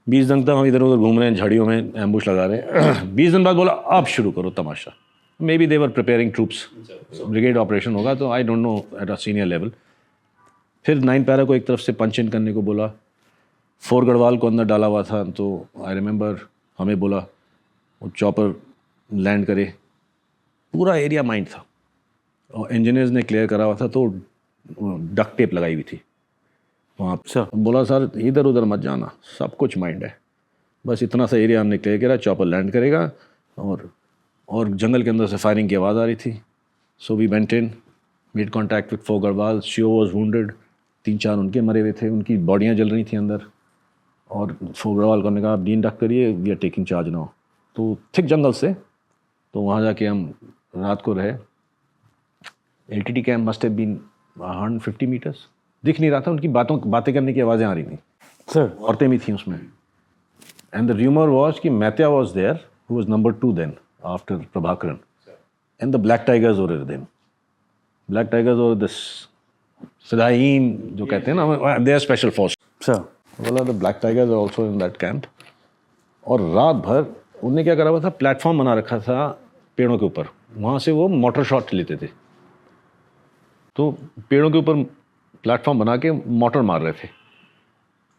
20 दिन तक हम इधर उधर घूम रहे हैं, झाड़ियों में एम्बुश लगा रहे हैं। 20 दिन बाद बोला अब शुरू करो तमाशा। May be they were preparing troops, brigade operation होगा, तो I don't know at a senior level. फिर 9 पैरा को एक तरफ से पंच इन करने को बोला, 4 गढ़वाल को अंदर डाला हुआ था, तो आई रिमेंबर हमें बोला वो चॉपर लैंड करे। पूरा एरिया माइंड था और इंजीनियर्स ने क्लियर करा हुआ था, तो डक्ट टेप लगाई हुई थी वहाँ। अच्छा। बोला सर इधर उधर मत जाना, सब कुछ माइंड है, बस इतना सा एरिया हमने क्लियर करा, चॉपर लैंड करेगा। और जंगल के अंदर से फायरिंग की आवाज़ आ रही थी। So we went in, made contact with 4 Garhwal. Shiv was wounded, 3-4 उनके मरे हुए थे, उनकी बॉडियाँ जल रही थी अंदर। और 4 गढ़वाल को हमने कहा आप डीन डक करिए, we are taking charge now. तो थिक जंगल से, तो वहाँ जाके हम रात को रहे। LTT camp must have been 150 metres. दिख नहीं रहा था, उनकी बातें करने की आवाज़ें आ रही थी सर। औरतें भी थी उसमें। एंड द र्यूमर वॉज कि मैत्या was there, who was number 2 then after Prabhakaran, and the Black Tigers were then. Black Tigers और दिस फिदायीन जो कहते हैं ना, they are special force. Sir. बोला the Black Tigers are also in that camp. और रात भर उनने क्या करा हुआ था, प्लेटफॉर्म बना रखा था पेड़ों के ऊपर, वहाँ से वो मोटर शॉट लेते थे। तो पेड़ों के ऊपर प्लेटफॉर्म बना के मोटर मार रहे थे।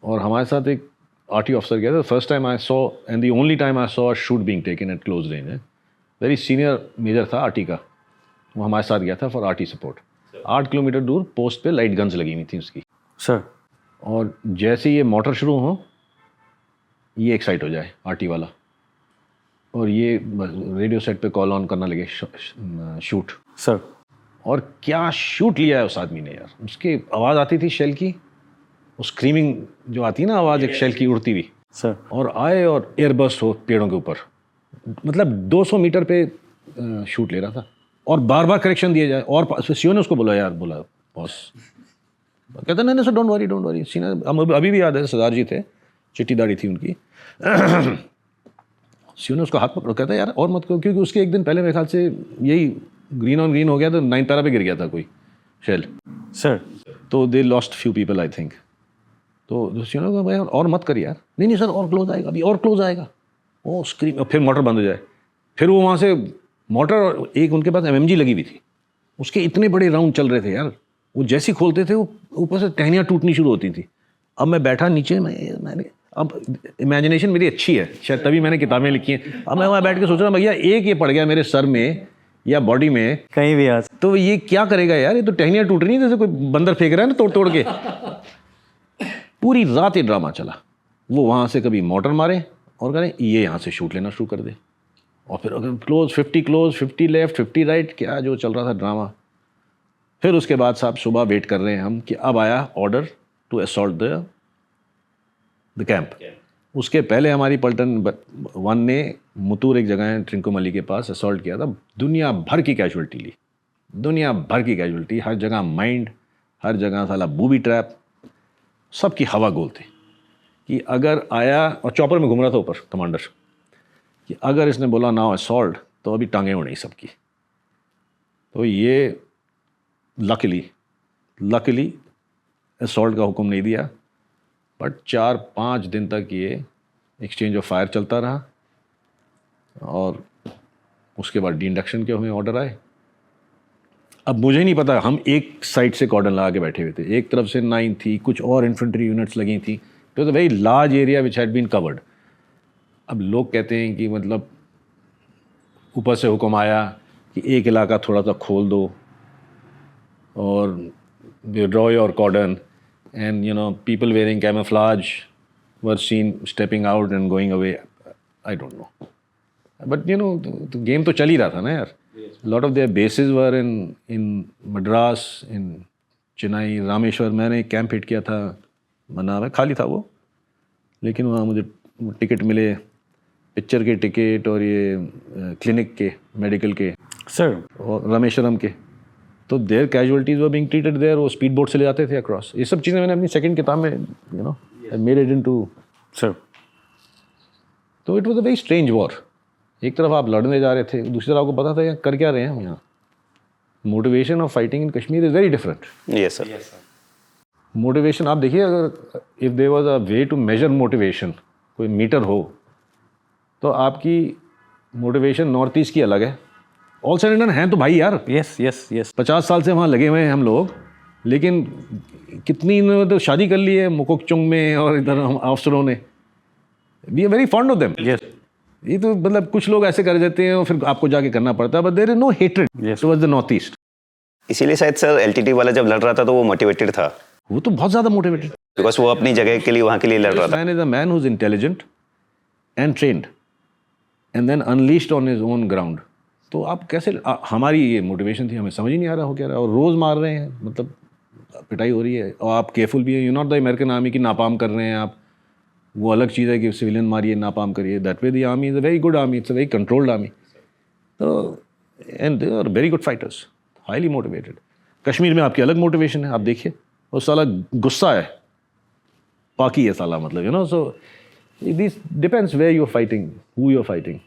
और हमारे साथ एक RT ऑफिसर गया था। First time I saw and the only time I saw a shoot being taken at close range. Very senior major था RT का, वो हमारे साथ गया था फॉर RT सपोर्ट। 8 किलोमीटर दूर पोस्ट पे लाइट गन्स लगी हुई थी उसकी। सर। और जैसे ये मोटर शुरू हो, ये एक्साइट हो जाए RT वाला, और ये रेडियो सेट पे कॉल ऑन करना लगे शूट। सर। और क्या शूट लिया है उस आदमी ने यार। उसकी आवाज़ आती थी शेल की, वो स्क्रीमिंग जो आती है ना आवाज़ एक शेल की उड़ती हुई। सर। और आए और एयरबस्ट हो पेड़ों के ऊपर, मतलब 200 मीटर पे शूट ले रहा था। और बार बार करेक्शन दिए जाए। और सीओ ने उसको बोला यार, बोला बॉस, कहता नहीं सर डोंट वरी। सीना अभी भी याद है, सरदार जी थे, चिट्टी दाढ़ी थी उनकी। सीओ ने उसको हाथ पकड़ो, कहता यार और मत करो, क्योंकि उसके एक दिन पहले मेरे ख्याल से यही ग्रीन ऑन ग्रीन हो गया, तो 9 पैरा पे गिर गया था कोई शेल। सर। तो they lost few people I think. तो सीओ ने कहा भाई और मत कर यार। नहीं सर और क्लोज आएगा, अभी और क्लोज आएगा। वो स्क्रीन, फिर मोटर बंद हो जाए। फिर वो वहाँ से मोटर, एक उनके पास MMG लगी हुई थी, उसके इतने बड़े राउंड चल रहे थे यार। वो जैसे ही खोलते थे वो ऊपर से टहनियाँ टूटनी शुरू होती थी। अब मैं बैठा नीचे, मैंने अब इमेजिनेशन मेरी अच्छी है शायद, तभी मैंने किताबें लिखी हैं। अब मैं वहाँ बैठ के सोच रहा हूँ भैया एक ये पड़ गया मेरे सर में या बॉडी में कहीं भी आ, तो ये क्या करेगा यार। ये तो टहनियाँ टूट रही हैं जैसे कोई बंदर फेंक रहा है ना तोड़ के। पूरी रात ये ड्रामा चला। वो वहाँ से कभी मोटर मारे और करें, ये यहाँ से शूट लेना शुरू कर दे। और फिर अगर क्लोज 50 लेफ्ट 50 राइट, क्या जो चल रहा था ड्रामा। फिर उसके बाद साहब सुबह वेट कर रहे हैं हम कि अब आया order to assault the camp. उसके पहले हमारी पल्टन 1 ने मुतूर एक जगह है ट्रिंकोमली के पास असॉल्ट किया था। दुनिया भर की कैजुअल्टी ली, दुनिया भर की कैजुअल्टी। हर जगह माइंड, हर जगह साला बूबी ट्रैप, सबकी हवा गोल थी कि अगर आया। और चॉपर में घूम रहा था ऊपर कमांडर, कि अगर इसने बोला नाउ असॉल्ट तो अभी टांगें उड़ेंगी सबकी। तो ये लकीली असॉल्ट का हुक्म नहीं दिया, बट 4-5 दिन तक ये एक्सचेंज ऑफ फायर चलता रहा। और उसके बाद डिंडक्शन के हमें ऑर्डर आए। अब मुझे नहीं पता, हम एक साइड से कॉर्डन लगा के बैठे हुए थे, एक तरफ से 9 थी, कुछ और इन्फेंट्री यूनिट्स लगी थी। तो the very large area which had been covered. अब लोग कहते हैं कि मतलब ऊपर से हुक्म आया कि एक इलाका थोड़ा सा खोल दो और draw your cordon, and people wearing camouflage were seen stepping out and going away. I don't know, but the game तो चल ही रहा था ना यार। lot of their bases were in Madras, in Chennai, Rameshwar. मैंने कैंप हिट किया था मन्ना में, खाली था वो, लेकिन वहाँ मुझे टिकट मिले, पिक्चर के टिकट और ये क्लिनिक के, मेडिकल के सर, और रामेश्वरम के। तो there casualties were being treated there. वो स्पीड बोट से ले जाते थे अक्रॉस। ये सब चीज़ें मैंने अपनी सेकंड किताब में मेड इट इनटू। सर, तो it was a very strange war. एक तरफ आप लड़ने जा रहे थे, दूसरी तरफ आपको पता था कर क्या रहे हैं हम यहाँ। Motivation of fighting in Kashmir is very different. Yes sir. Motivation आप देखिए, अगर if there was a way to measure motivation, कोई मीटर हो तो आपकी मोटिवेशन नॉर्थ ईस्ट की अलग है। ऑल सडन हैं तो भाई यार, यस यस यस 50 साल से वहाँ लगे हुए हैं हम लोग, लेकिन कितनी इन्होंने तो शादी कर ली है मुकोकचुंग में और इधर हम अफसरों ने। We are very fond of them. Yes ये तो मतलब कुछ लोग ऐसे कर देते हैं और फिर आपको जाके करना पड़ता है, but there is no hatred towards the north east. इसीलिए शायद सर एलटीटी वाला जब लड़ रहा था तो वो मोटिवेटेड था, वो तो बहुत ज़्यादा मोटिवेटेड, बिकॉज वो अपनी जगह के लिए वहाँ के लिए लड़ रहा था। Man is a man who is intelligent and trained and then unleashed on his own ground. तो आप कैसे हमारी ये मोटिवेशन थी, हमें समझ ही नहीं आ रहा हो क्या रहा है, और रोज़ मार रहे हैं, मतलब पिटाई हो रही है, और आप केयरफुल भी हैं। You not the American army की नापाम कर रहे हैं आप, वो अलग चीज़ है कि सिविलियन मारिए नापाम करिए। That way the army is a very good army, it's a very controlled army. तो and they are very good fighters, highly motivated. Kashmir में आपकी अलग मोटिवेशन है, आप देखिए वो साला गुस्सा है, पाकी है साला, मतलब you know. So this depends where you are fighting, who you are fighting.